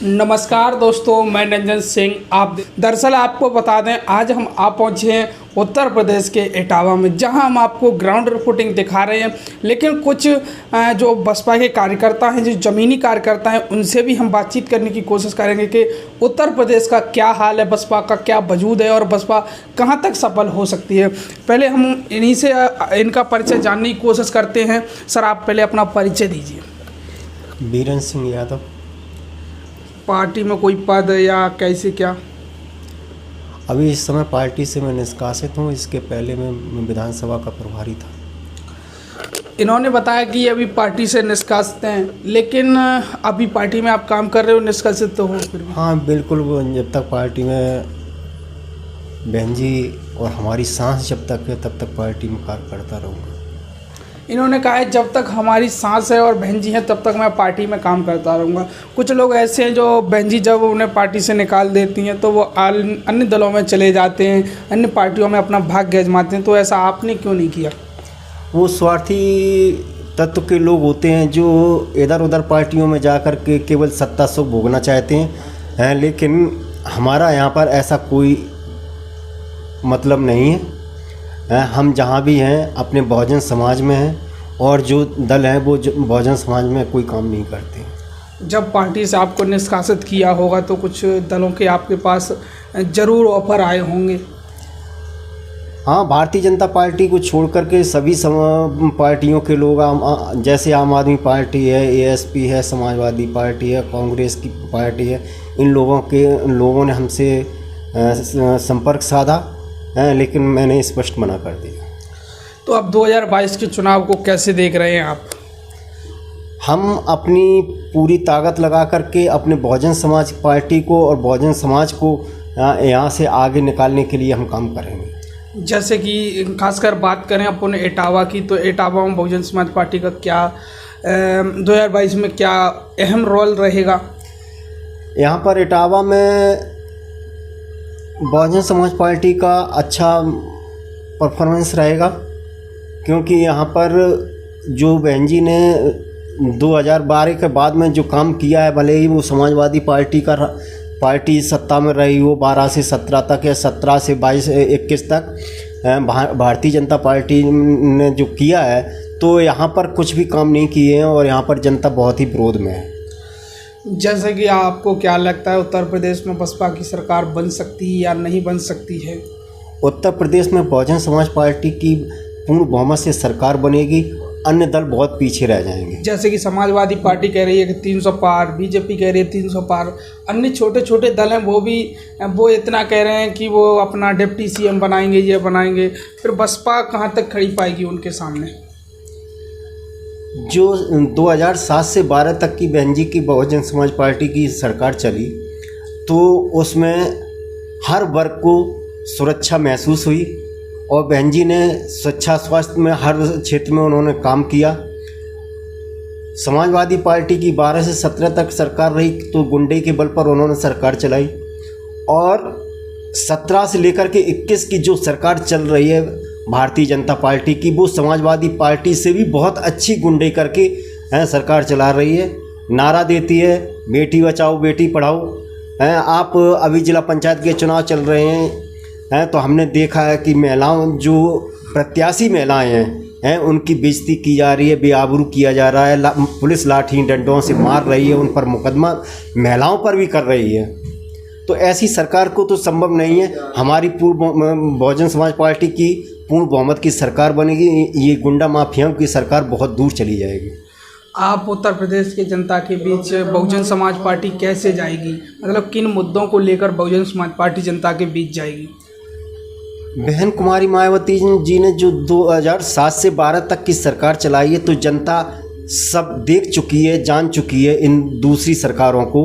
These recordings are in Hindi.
नमस्कार दोस्तों, मैं रंजन सिंह। आप दरअसल आपको बता दें, आज हम पहुंचे हैं उत्तर प्रदेश के इटावा में, जहां हम आपको ग्राउंड रिपोर्टिंग दिखा रहे हैं। लेकिन कुछ जो बसपा के कार्यकर्ता हैं, जो ज़मीनी कार्यकर्ता हैं, उनसे भी हम बातचीत करने की कोशिश करेंगे कि उत्तर प्रदेश का क्या हाल है, बसपा का क्या वजूद है और बसपा कहां तक सफल हो सकती है। पहले हम इन्हीं से इनका परिचय जानने की कोशिश करते हैं। सर, आप पहले अपना परिचय दीजिए। बीरन सिंह यादव। पार्टी में कोई पद या कैसे क्या? अभी इस समय पार्टी से मैं निष्कासित हूँ। इसके पहले मैं विधानसभा का प्रभारी था। इन्होंने बताया कि ये अभी पार्टी से निष्कासित हैं, लेकिन अभी पार्टी में आप काम कर रहे हो, निष्कासित तो हो फिर भी? हाँ बिल्कुल, जब तक पार्टी में बहन जी और हमारी सांस जब तक है तब तक पार्टी में कार्य करता रहूँगा। इन्होंने कहा है जब तक हमारी सांस है और बहन जी हैं तब तक मैं पार्टी में काम करता रहूँगा। कुछ लोग ऐसे हैं जो बहन जी जब उन्हें पार्टी से निकाल देती हैं तो वो अन्य दलों में चले जाते हैं, अन्य पार्टियों में अपना भाग्य आजमाते हैं। तो ऐसा आपने क्यों नहीं किया? वो स्वार्थी तत्व के लोग होते हैं जो इधर उधर पार्टियों में जा कर के केवल सत्ता सुख भोगना चाहते हैं, लेकिन हमारा यहाँ पर ऐसा कोई मतलब नहीं है। हम जहाँ भी हैं अपने बहुजन समाज में हैं और जो दल हैं वो बहुजन समाज में कोई काम नहीं करते। जब पार्टी से आपको निष्कासित किया होगा तो कुछ दलों के आपके पास ज़रूर ऑफर आए होंगे? हाँ, भारतीय जनता पार्टी को छोड़ करके सभी पार्टियों के लोग, जैसे आम आदमी पार्टी है, एएसपी है, समाजवादी पार्टी है, कांग्रेस की पार्टी है, इन लोगों ने हमसे संपर्क साधा, लेकिन मैंने स्पष्ट मना कर दिया। तो अब 2022 के चुनाव को कैसे देख रहे हैं आप? हम अपनी पूरी ताकत लगा करके अपने बहुजन समाज पार्टी को और बहुजन समाज को यहाँ से आगे निकालने के लिए हम काम करेंगे। जैसे कि खासकर बात करें अपन इटावा की, तो इटावा में बहुजन समाज पार्टी का क्या 2022 में क्या अहम रोल रहेगा? यहाँ पर इटावा में बहुजन समाज पार्टी का अच्छा परफॉर्मेंस रहेगा, क्योंकि यहाँ पर जो बहन जी ने 2012 के बाद में जो काम किया है, भले ही वो समाजवादी पार्टी सत्ता में रही हो 12 से 17 तक या 17 से 21 तक, भारतीय जनता पार्टी ने जो किया है तो यहाँ पर कुछ भी काम नहीं किए हैं और यहाँ पर जनता बहुत ही विरोध में है। जैसे कि आपको क्या लगता है, उत्तर प्रदेश में बसपा की सरकार बन सकती है या नहीं बन सकती है? उत्तर प्रदेश में बहुजन समाज पार्टी की पूर्ण बहुमत से सरकार बनेगी, अन्य दल बहुत पीछे रह जाएंगे। जैसे कि समाजवादी पार्टी कह रही है कि 300 पार, बीजेपी कह रही है 300 पार, अन्य छोटे छोटे दल हैं वो इतना कह रहे हैं कि वो अपना डिप्टी सीएम बनाएंगे, ये बनाएंगे। फिर बसपा कहाँ तक खड़ी पाएगी उनके सामने? जो 2007 से 12 तक की बहन जी की बहुजन समाज पार्टी की सरकार चली तो उसमें हर वर्ग को सुरक्षा महसूस हुई और बहन जी ने शिक्षा स्वास्थ्य में हर क्षेत्र में उन्होंने काम किया। समाजवादी पार्टी की 12 से 17 तक सरकार रही तो गुंडे के बल पर उन्होंने सरकार चलाई, और 17 से लेकर के 21 की जो सरकार चल रही है भारतीय जनता पार्टी की, वो समाजवादी पार्टी से भी बहुत अच्छी गुंडे करके सरकार चला रही है। नारा देती है बेटी बचाओ बेटी पढ़ाओ। आप अभी जिला पंचायत के चुनाव चल रहे हैं तो हमने देखा है कि महिलाओं, जो प्रत्याशी महिलाएं हैं उनकी बेइज्जती की जा रही है, बेआबरू किया जा रहा है, पुलिस लाठी डंडों से मार रही है, उन पर मुकदमा महिलाओं पर भी कर रही है। तो ऐसी सरकार को तो संभव नहीं है। हमारी बहुजन समाज पार्टी की पूर्ण बहुमत की सरकार बनेगी, ये गुंडा माफियाओं की सरकार बहुत दूर चली जाएगी। आप उत्तर प्रदेश की जनता के बीच बहुजन समाज पार्टी कैसे जाएगी? मतलब किन मुद्दों को लेकर बहुजन समाज पार्टी जनता के बीच जाएगी? बहन कुमारी मायावती जी ने जो 2007 से 12 तक की सरकार चलाई है तो जनता सब देख चुकी है, जान चुकी है इन दूसरी सरकारों को।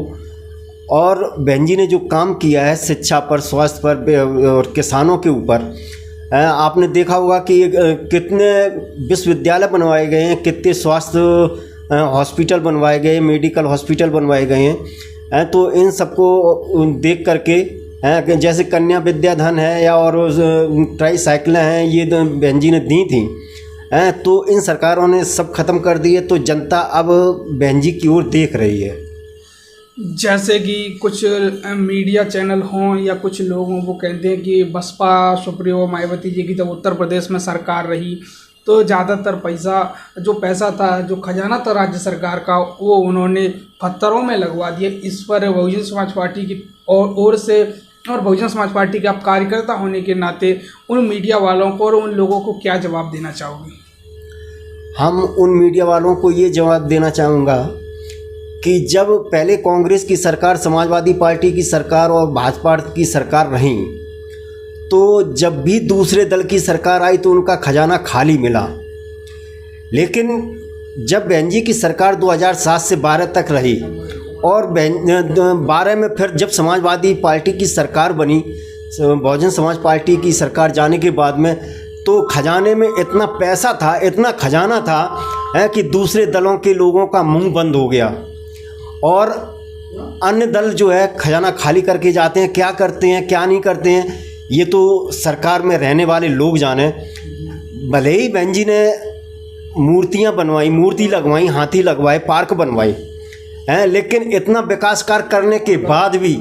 और बहन जी ने जो काम किया है शिक्षा पर, स्वास्थ्य पर और किसानों के ऊपर, आपने देखा होगा कि कितने विश्वविद्यालय बनवाए गए हैं, कितने स्वास्थ्य हॉस्पिटल बनवाए गए, मेडिकल हॉस्पिटल बनवाए गए हैं। तो इन सबको देख करके, जैसे कन्या विद्याधन है या और ट्राई साइकिलें हैं, ये बहन जी ने दी थी, तो इन सरकारों ने सब ख़त्म कर दिए। तो जनता अब बहन जी की ओर देख रही है। जैसे कि कुछ मीडिया चैनल हों या कुछ लोग हों, वो कहते हैं कि बसपा सुप्रीमो मायावती जी की जब उत्तर प्रदेश में सरकार रही तो ज़्यादातर पैसा था, जो खजाना था राज्य सरकार का, वो उन्होंने पत्थरों में लगवा दिया। इस पर बहुजन समाज पार्टी की ओर से और बहुजन समाज पार्टी के आप कार्यकर्ता होने के नाते उन मीडिया वालों को और उन लोगों को क्या जवाब देना चाहोगे? हम उन मीडिया वालों को ये जवाब देना चाहूँगा कि जब पहले कांग्रेस की सरकार, समाजवादी पार्टी की सरकार और भाजपा की सरकार रही, तो जब भी दूसरे दल की सरकार आई तो उनका खजाना खाली मिला। लेकिन जब बहन जी की सरकार 2007 से 12 तक रही और 12 में फिर जब समाजवादी पार्टी की सरकार बनी, बहुजन समाज पार्टी की सरकार जाने के बाद में, तो खजाने में इतना पैसा था, इतना खजाना था कि दूसरे दलों के लोगों का मुंह बंद हो गया। और अन्य दल जो है खजाना खाली करके जाते हैं, क्या करते हैं क्या नहीं करते हैं ये तो सरकार में रहने वाले लोग जाने। भले ही बहन जी ने मूर्तियाँ बनवाई, मूर्ति लगवाई, हाथी लगवाए, पार्क बनवाई हैं, लेकिन इतना विकास कार्य करने के बाद भी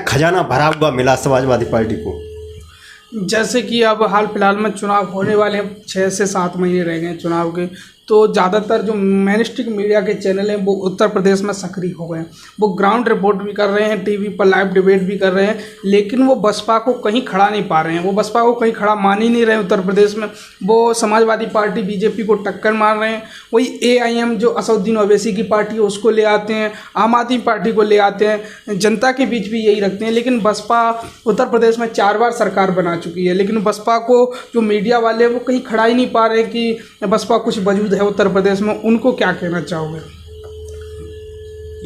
खजाना भरा हुआ मिला समाजवादी पार्टी को। जैसे कि अब हाल फिलहाल में चुनाव होने वाले हैं, 6 से 7 महीने रह गए हैं चुनाव के, तो ज़्यादातर जो मेनस्ट्रीम मीडिया के चैनल हैं वो उत्तर प्रदेश में सक्रिय हो गए हैं। वो ग्राउंड रिपोर्ट भी कर रहे हैं, टीवी पर लाइव डिबेट भी कर रहे हैं, लेकिन वो बसपा को कहीं खड़ा नहीं पा रहे हैं। वो बसपा को कहीं खड़ा मान ही नहीं रहे हैं उत्तर प्रदेश में। वो समाजवादी पार्टी बीजेपी को टक्कर मार रहे हैं। वही AIM जो असदुद्दीन ओवैसी की पार्टी है उसको ले आते हैं, आम आदमी पार्टी को ले आते हैं, जनता के बीच भी यही रखते हैं। लेकिन बसपा उत्तर प्रदेश में 4 बार सरकार बना चुकी है, लेकिन बसपा को जो मीडिया वाले हैं वो कहीं खड़ा ही नहीं पा रहे कि बसपा कुछ वजूद है उत्तर प्रदेश में। उनको क्या कहना चाहोगे?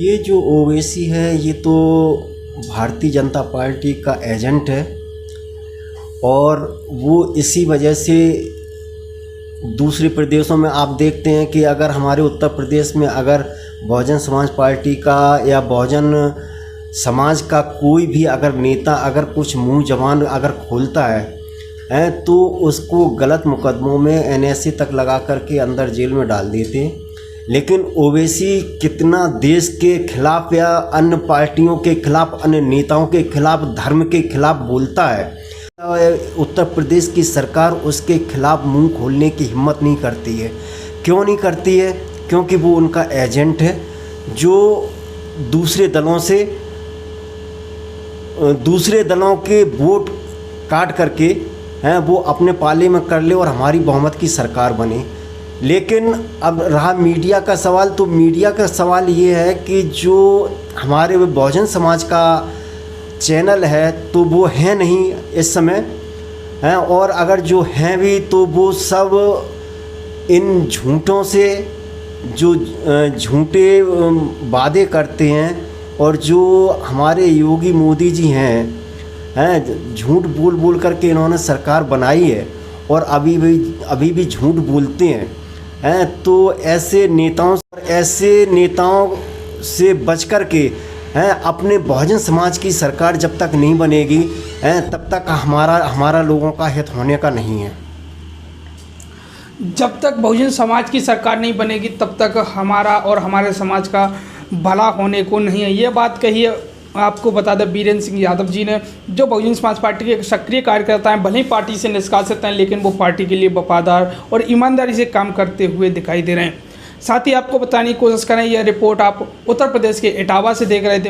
ये जो ओवैसी है ये तो भारतीय जनता पार्टी का एजेंट है और वो इसी वजह से दूसरे प्रदेशों में आप देखते हैं कि अगर हमारे उत्तर प्रदेश में अगर बहुजन समाज पार्टी का या बहुजन समाज का कोई भी अगर नेता अगर कुछ मुंह जबान अगर खोलता है तो उसको गलत मुकदमों में NSA तक लगा करके अंदर जेल में डाल देते। लेकिन ओवैसी कितना देश के खिलाफ या अन्य पार्टियों के खिलाफ, अन्य नेताओं के खिलाफ, धर्म के खिलाफ बोलता है, उत्तर प्रदेश की सरकार उसके खिलाफ मुंह खोलने की हिम्मत नहीं करती है। क्यों नहीं करती है? क्योंकि वो उनका एजेंट है जो दूसरे दलों के वोट काट करके वो अपने पाले में कर ले और हमारी बहुमत की सरकार बने। लेकिन अब रहा मीडिया का सवाल, तो मीडिया का सवाल ये है कि जो हमारे बहुजन समाज का चैनल है तो वो है नहीं इस समय हैं, और अगर जो हैं भी तो वो सब इन झूठों से जो झूठे वादे करते हैं और जो हमारे योगी मोदी जी हैं झूठ बोल करके इन्होंने सरकार बनाई है और अभी भी झूठ बोलते हैं तो ऐसे नेताओं से बच कर के अपने बहुजन समाज की सरकार जब तक नहीं बनेगी तब तक हमारा लोगों का हित होने का नहीं है। जब तक बहुजन समाज की सरकार नहीं बनेगी तब तक हमारा और हमारे समाज का भला होने को नहीं है। ये बात कही है, आपको बता दें, बीरेंद्र सिंह यादव जी ने, जो बहुजन समाज पार्टी के सक्रिय कार्यकर्ता हैं, भले ही पार्टी से निष्कासित हैं लेकिन वो पार्टी के लिए वफादार और ईमानदारी से काम करते हुए दिखाई दे रहे हैं। साथ ही आपको बताने की कोशिश करें, यह रिपोर्ट आप उत्तर प्रदेश के इटावा से देख रहे थे।